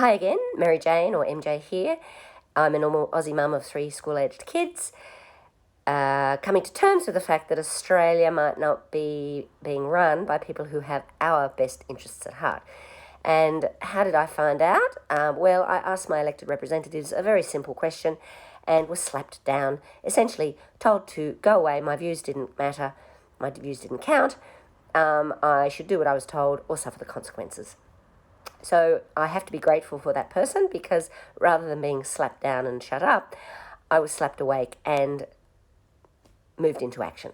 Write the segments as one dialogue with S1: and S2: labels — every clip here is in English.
S1: Hi again, Mary Jane or MJ here. I'm a normal Aussie mum of 3 school-aged kids, coming to terms with the fact that Australia might not be being run by people who have our best interests at heart. And how did I find out? Well, I asked my elected representatives a very simple question and was slapped down, essentially told to go away, my views didn't matter, my views didn't count, I should do what I was told or suffer the consequences. So I have to be grateful for that person, because rather than being slapped down and shut up, I was slapped awake and moved into action.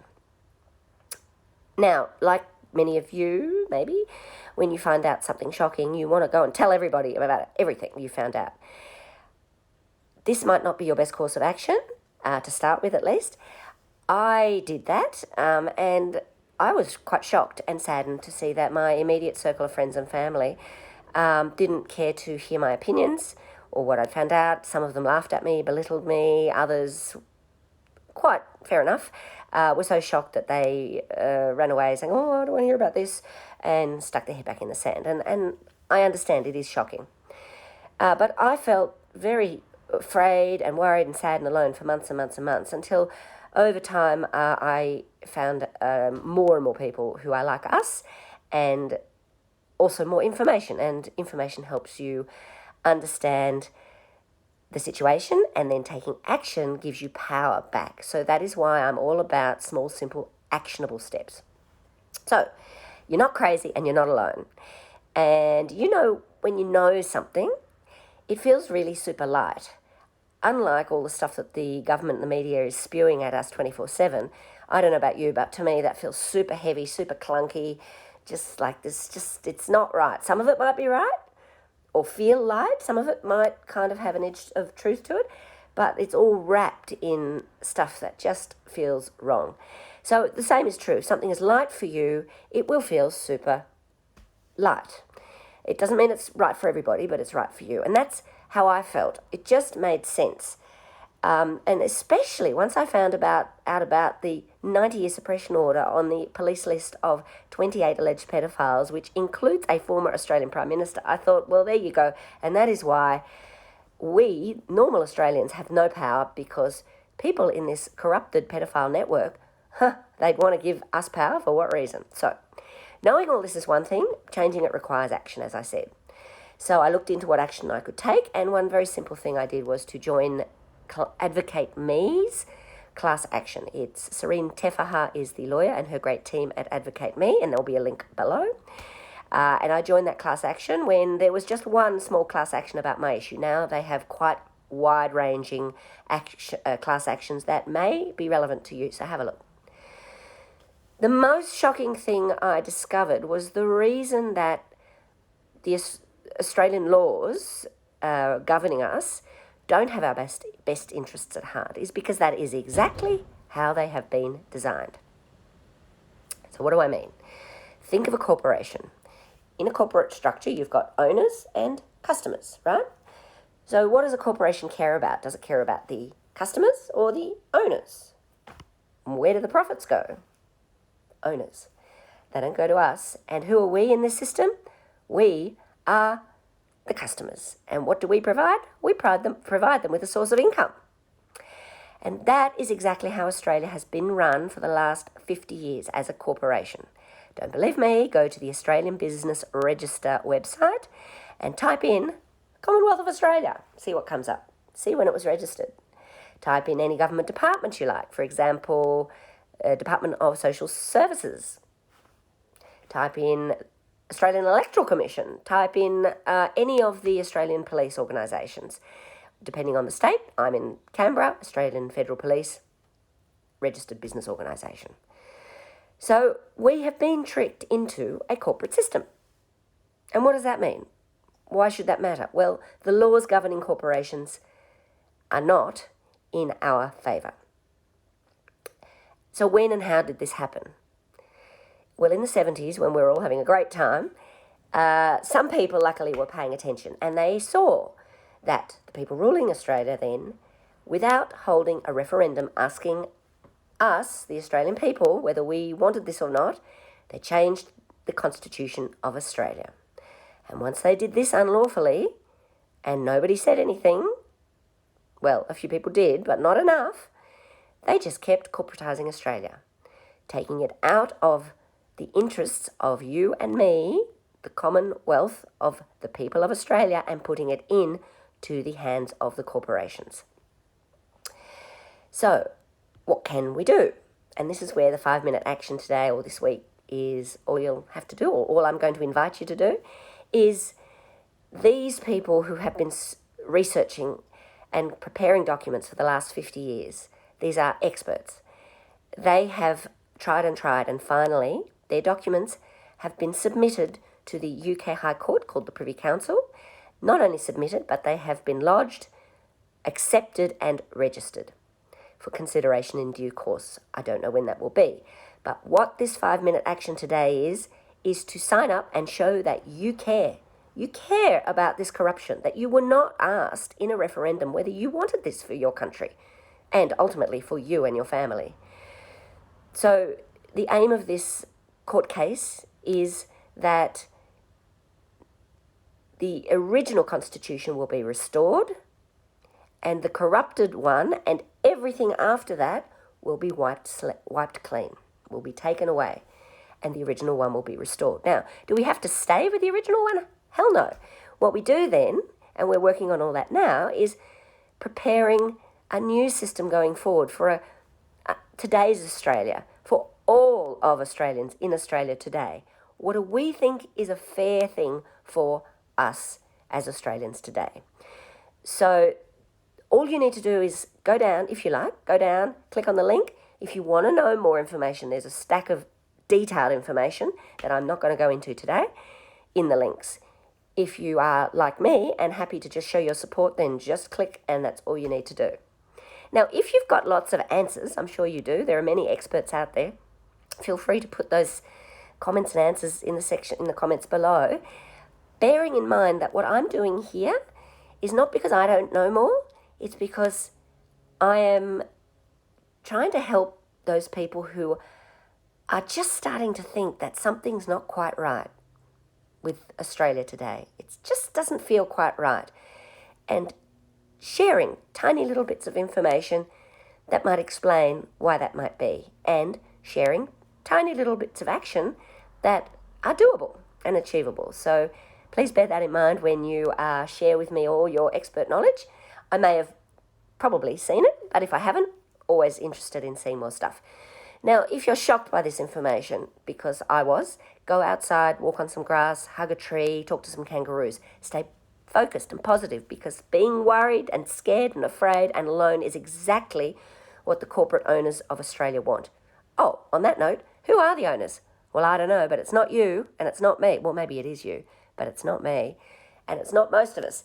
S1: Now, like many of you, maybe, when you find out something shocking, you want to go and tell everybody about everything you found out. This might not be your best course of action, to start with at least. I did that, and I was quite shocked and saddened to see that my immediate circle of friends and family didn't care to hear my opinions or what I'd found out. Some of them laughed at me, belittled me. Others, quite fair enough, were so shocked that they ran away saying, "Oh, I don't want to hear about this," and stuck their head back in the sand. And I understand it is shocking. But I felt very afraid and worried and sad and alone for months and months and months, until over time I found more and more people who are like us, and also more information, and information helps you understand the situation, and then taking action gives you power back. So that is why I'm all about small, simple, actionable steps. So you're not crazy and you're not alone. And you know, when you know something, it feels really super light. Unlike all the stuff that the government and the media is spewing at us 24/7, I don't know about you, but to me that feels super heavy, super clunky, just like this, it's not right. Some of it might be right or feel light. Some of it might kind of have an edge of truth to it, but it's all wrapped in stuff that just feels wrong. So the same is true. If something is light for you, it will feel super light. It doesn't mean it's right for everybody, but it's right for you. And that's how I felt. It just made sense. And especially once I found out about the 90-year suppression order on the police list of 28 alleged pedophiles, which includes a former Australian Prime Minister, I thought, well, there you go. And that is why we, normal Australians, have no power, because people in this corrupted pedophile network, they'd want to give us power for what reason? So knowing all this is one thing, changing it requires action, as I said. So I looked into what action I could take, and one very simple thing I did was to join Advocate Me's class action. It's Serene Tefaha is the lawyer, and her great team at Advocate Me, and there'll be a link below. And I joined that class action when there was just one small class action about my issue. Now they have quite wide-ranging class actions that may be relevant to you, so have a look. The most shocking thing I discovered was the reason that the Australian laws governing us don't have our best interests at heart is because that is exactly how they have been designed. So what do I mean? Think of a corporation. In a corporate structure, you've got owners and customers, right? So what does a corporation care about? Does it care about the customers or the owners? Where do the profits go? Owners. They don't go to us. And who are we in this system? We are the customers. And what do we provide? We provide them with a source of income. And that is exactly how Australia has been run for the last 50 years as a corporation. Don't believe me? Go to the Australian Business Register website and type in Commonwealth of Australia. See what comes up. See when it was registered. Type in any government department you like. For example, Department of Social Services. Type in Australian Electoral Commission. Type in any of the Australian police organisations. Depending on the state, I'm in Canberra, Australian Federal Police, registered business organisation. So we have been tricked into a corporate system. And what does that mean? Why should that matter? Well, the laws governing corporations are not in our favour. So when and how did this happen? Well, in the 70s, when we were all having a great time, some people luckily were paying attention, and they saw that the people ruling Australia then, without holding a referendum asking us, the Australian people, whether we wanted this or not, they changed the Constitution of Australia. And once they did this unlawfully, and nobody said anything. Well, a few people did, but not enough. They just kept corporatising Australia, taking it out of the interests of you and me, the commonwealth of the people of Australia, and putting it in to the hands of the corporations. So, what can we do? And this is where the 5-minute action today or this week is all you'll have to do, or all I'm going to invite you to do, is these people who have been researching and preparing documents for the last 50 years, these are experts. They have tried, and finally their documents have been submitted to the UK High Court, called the Privy Council. Not only submitted, but they have been lodged, accepted and registered for consideration in due course. I don't know when that will be. But what this 5-minute action today is to sign up and show that you care. You care about this corruption, that you were not asked in a referendum whether you wanted this for your country and ultimately for you and your family. So the aim of this court case is that the original constitution will be restored, and the corrupted one and everything after that will be wiped clean, will be taken away, and the original one will be restored. Now, do we have to stay with the original one? Hell no. What we do then, and we're working on all that now, is preparing a new system going forward for today's Australia, for all of Australians in Australia today. What do we think is a fair thing for us as Australians today? So all you need to do is go down, if you like, go down, click on the link. If you want to know more information, there's a stack of detailed information that I'm not going to go into today in the links. If you are like me and happy to just show your support, then just click, and that's all you need to do. Now, if you've got lots of answers, I'm sure you do, there are many experts out there, feel free to put those comments and answers in the comments below, bearing in mind that what I'm doing here is not because I don't know more, it's because I am trying to help those people who are just starting to think that something's not quite right with Australia today. It just doesn't feel quite right. And sharing tiny little bits of information that might explain why that might be, and sharing tiny little bits of action that are doable and achievable. So please bear that in mind when you share with me all your expert knowledge. I may have probably seen it, but if I haven't, always interested in seeing more stuff. Now, if you're shocked by this information, because I was, go outside, walk on some grass, hug a tree, talk to some kangaroos. Stay focused and positive, because being worried and scared and afraid and alone is exactly what the corporate owners of Australia want. Oh, on that note, who are the owners? Well, I don't know, but it's not you and it's not me. Well, maybe it is you, but it's not me and it's not most of us.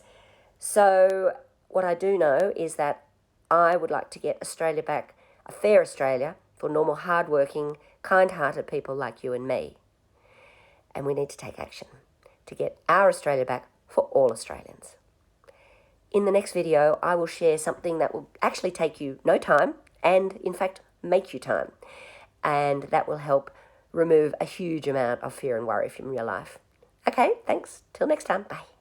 S1: So what I do know is that I would like to get Australia back, a fair Australia for normal, hardworking, kind-hearted people like you and me. And we need to take action to get our Australia back for all Australians. In the next video, I will share something that will actually take you no time and, in fact, make you time. And that will help remove a huge amount of fear and worry from your life. Okay, thanks. Till next time. Bye.